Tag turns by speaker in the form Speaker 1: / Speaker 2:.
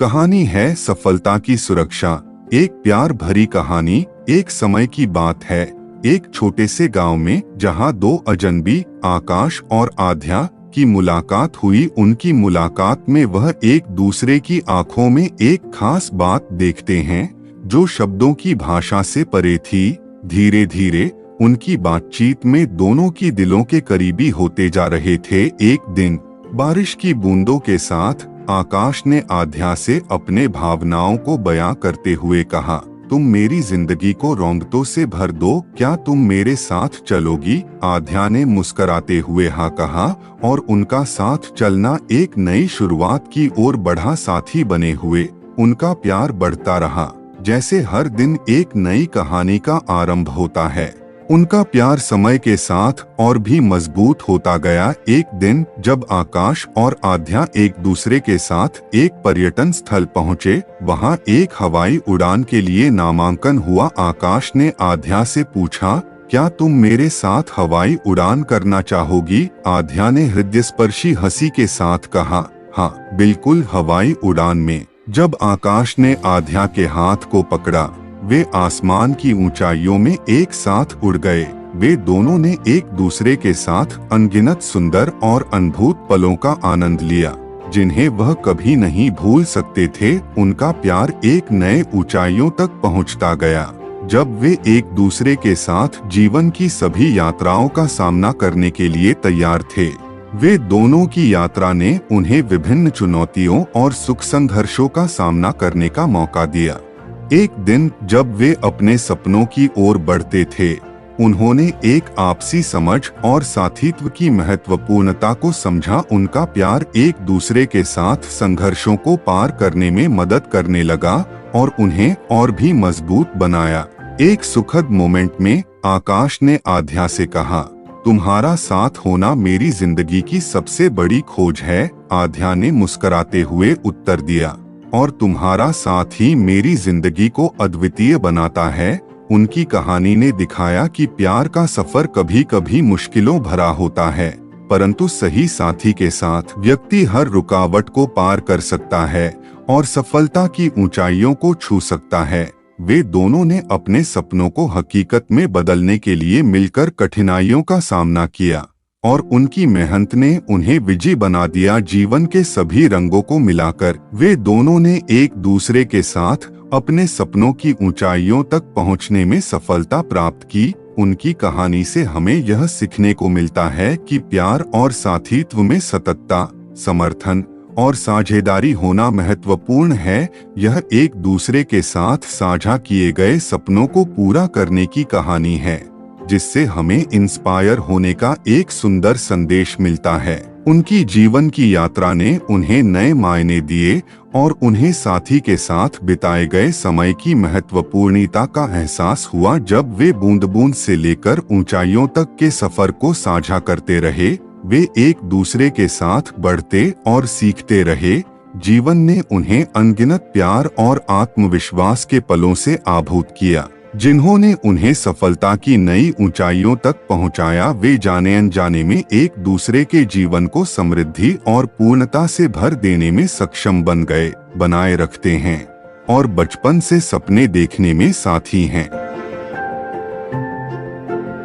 Speaker 1: कहानी है सफलता की सुरक्षा। एक प्यार भरी कहानी। एक समय की बात है, एक छोटे से गांव में जहां दो अजनबी आकाश और आध्या की मुलाकात हुई। उनकी मुलाकात में वह एक दूसरे की आंखों में एक खास बात देखते हैं जो शब्दों की भाषा से परे थी। धीरे धीरे उनकी बातचीत में दोनों की दिलों के करीबी होते जा रहे थे। एक दिन बारिश की बूंदों के साथ आकाश ने आध्या से अपने भावनाओं को बयां करते हुए कहा, तुम मेरी जिंदगी को रौनकों से भर दो, क्या तुम मेरे साथ चलोगी? आध्या ने मुस्कुराते हुए हाँ कहा और उनका साथ चलना एक नई शुरुआत की ओर बढ़ा। साथी बने हुए उनका प्यार बढ़ता रहा, जैसे हर दिन एक नई कहानी का आरंभ होता है। उनका प्यार समय के साथ और भी मजबूत होता गया। एक दिन जब आकाश और आध्या एक दूसरे के साथ एक पर्यटन स्थल पहुंचे, वहां एक हवाई उड़ान के लिए नामांकन हुआ। आकाश ने आध्या से पूछा, क्या तुम मेरे साथ हवाई उड़ान करना चाहोगी? आध्या ने हृदयस्पर्शी हंसी के साथ कहा, हाँ बिल्कुल, हवाई उड़ान में। जब आकाश ने आध्या के हाथ को पकड़ा, वे आसमान की ऊंचाइयों में एक साथ उड़ गए। वे दोनों ने एक दूसरे के साथ अनगिनत सुंदर और अद्भुत पलों का आनंद लिया, जिन्हें वह कभी नहीं भूल सकते थे। उनका प्यार एक नए ऊंचाइयों तक पहुंचता गया। जब वे एक दूसरे के साथ जीवन की सभी यात्राओं का सामना करने के लिए तैयार थे, वे दोनों की यात्रा ने उन्हें विभिन्न चुनौतियों और सुख संघर्षों का सामना करने का मौका दिया। एक दिन जब वे अपने सपनों की ओर बढ़ते थे, उन्होंने एक आपसी समझ और साथीत्व की महत्वपूर्णता को समझा। उनका प्यार एक दूसरे के साथ संघर्षों को पार करने में मदद करने लगा और उन्हें और भी मजबूत बनाया। एक सुखद मोमेंट में आकाश ने आध्या से कहा, तुम्हारा साथ होना मेरी जिंदगी की सबसे बड़ी खोज है। आध्या ने मुस्कुराते हुए उत्तर दिया, और तुम्हारा साथ ही मेरी जिंदगी को अद्वितीय बनाता है। उनकी कहानी ने दिखाया कि प्यार का सफर कभी कभी मुश्किलों भरा होता है, परंतु सही साथी के साथ व्यक्ति हर रुकावट को पार कर सकता है और सफलता की ऊंचाइयों को छू सकता है। वे दोनों ने अपने सपनों को हकीकत में बदलने के लिए मिलकर कठिनाइयों का सामना किया और उनकी मेहनत ने उन्हें विजयी बना दिया। जीवन के सभी रंगों को मिलाकर वे दोनों ने एक दूसरे के साथ अपने सपनों की ऊंचाइयों तक पहुंचने में सफलता प्राप्त की। उनकी कहानी से हमें यह सीखने को मिलता है कि प्यार और साथीत्व में सततता, समर्थन और साझेदारी होना महत्वपूर्ण है। यह एक दूसरे के साथ साझा किए गए सपनों को पूरा करने की कहानी है, जिससे हमें इंस्पायर होने का एक सुंदर संदेश मिलता है। उनकी जीवन की यात्रा ने उन्हें नए मायने दिए और उन्हें साथी के साथ बिताए गए समय की महत्वपूर्णता का एहसास हुआ। जब वे बूंद बूंद से लेकर ऊंचाइयों तक के सफर को साझा करते रहे, वे एक दूसरे के साथ बढ़ते और सीखते रहे। जीवन ने उन्हें अनगिनत प्यार और आत्मविश्वास के पलों से आभूत किया, जिन्होंने उन्हें सफलता की नई ऊंचाइयों तक पहुंचाया। वे जाने अनजाने में एक दूसरे के जीवन को समृद्धि और पूर्णता से भर देने में सक्षम बनाए रखते हैं और बचपन से सपने देखने में साथी हैं।